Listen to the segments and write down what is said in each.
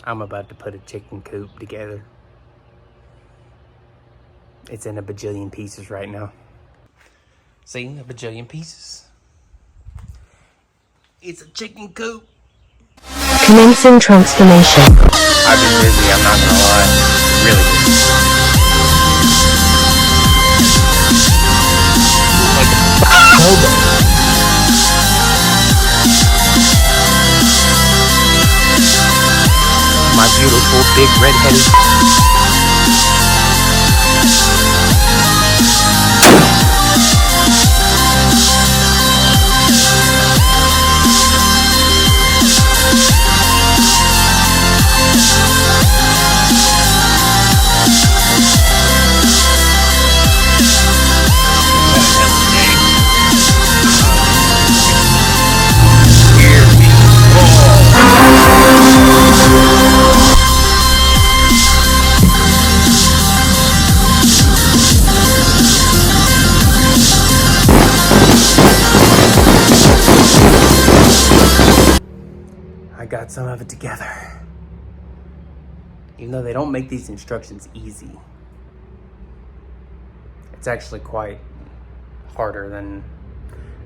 I'm about to put a chicken coop together. It's in a bajillion pieces right now. See, a bajillion pieces. It's a chicken coop. Commencing transformation. I've been busy, I'm not gonna lie. Really busy. My beautiful big red-headed. I got some of it together. Even though they don't make these instructions easy, it's actually quite harder than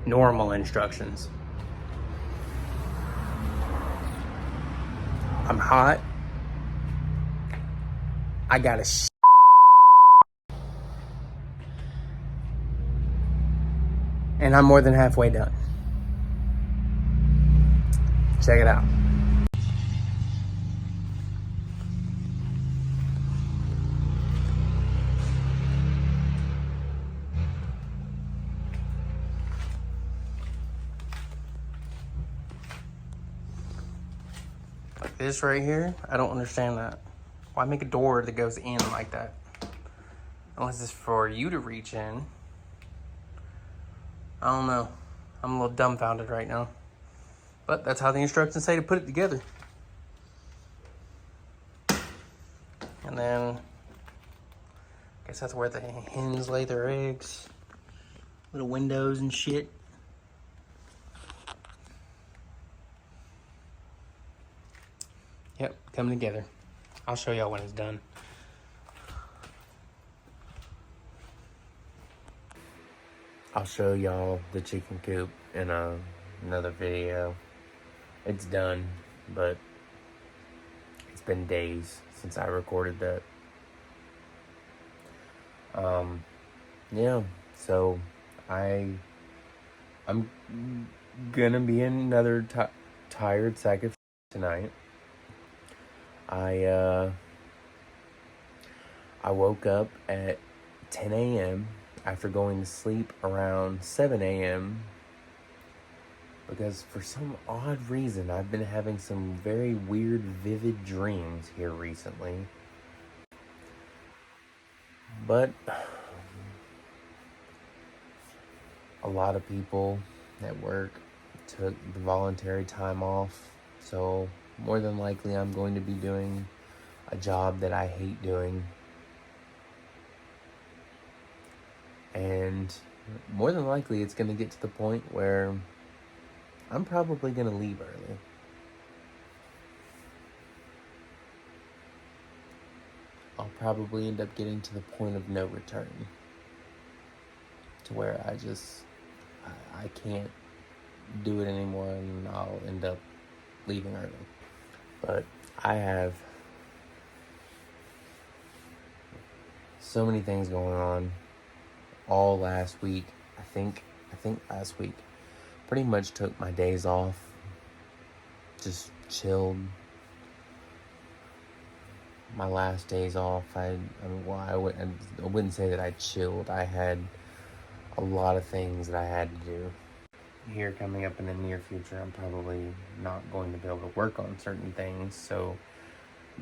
normal instructions. I'm hot. I got a and I'm more than halfway done. Check it out. Like this right here, I don't understand that. Why make a door that goes in like that? Unless it's for you to reach in. I don't know. I'm a little dumbfounded right now. But that's how the instructions say to put it together. And then, I guess that's where the hens lay their eggs. Little windows and shit. Yep, coming together. I'll show y'all when it's done. I'll show y'all the chicken coop in another video. It's done, but it's been days since I recorded that. Yeah, so I'm gonna be in another tired sack of tonight. I woke up at 10 a.m. after going to sleep around 7 a.m. because for some odd reason I've been having some very weird, vivid dreams here recently. But a lot of people at work took the voluntary time off, so more than likely I'm going to be doing a job that I hate doing. And more than likely it's going to get to the point where I'm probably going to leave early. I'll probably end up getting to the point of no return. To where I can't do it anymore and I'll end up leaving early. But I have so many things going on all last week. I think last week pretty much took my days off, just chilled. My last days off, I wouldn't say that I chilled. I had a lot of things that I had to do. Here coming up in the near future, I'm probably not going to be able to work on certain things, so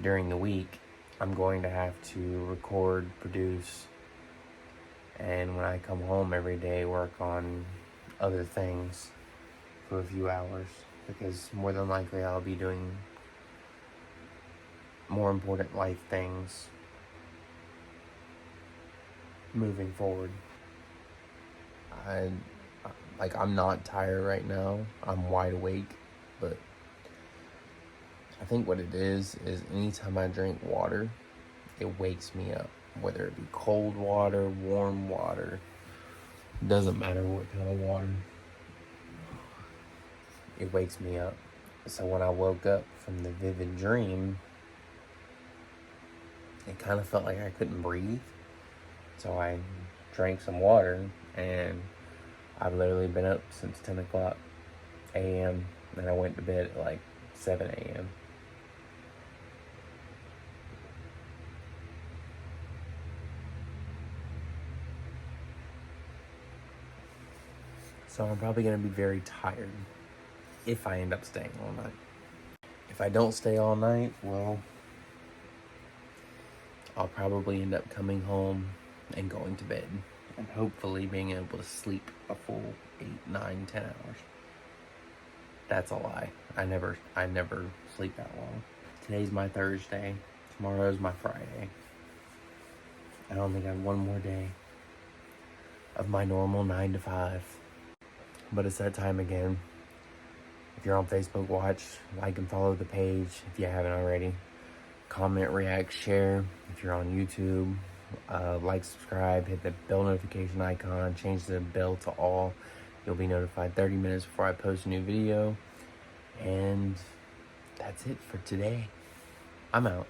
during the week I'm going to have to record, produce, and when I come home every day work on other things for a few hours, because more than likely I'll be doing more important life things moving forward. I'm not tired right now. I'm wide awake, but I think what it is anytime I drink water, it wakes me up. Whether it be cold water, warm water, doesn't matter what kind of water, it wakes me up. So when I woke up from the vivid dream, it kind of felt like I couldn't breathe. So I drank some water, and I've literally been up since 10 o'clock a.m. and I went to bed at like 7 a.m. So I'm probably going to be very tired if I end up staying all night. If I don't stay all night, well, I'll probably end up coming home and going to bed and hopefully being able to sleep a full 8, 9, 10 hours. That's a lie. I never sleep that long. Today's my Thursday. Tomorrow's my Friday. I don't think I have one more day of my normal 9 to 5. But it's that time again. If you're on Facebook, watch, like, and follow the page if you haven't already. Comment, react, share. If you're on YouTube, like, subscribe, hit the bell notification icon, change the bell to all. You'll be notified 30 minutes before I post a new video. And that's it for today. I'm out.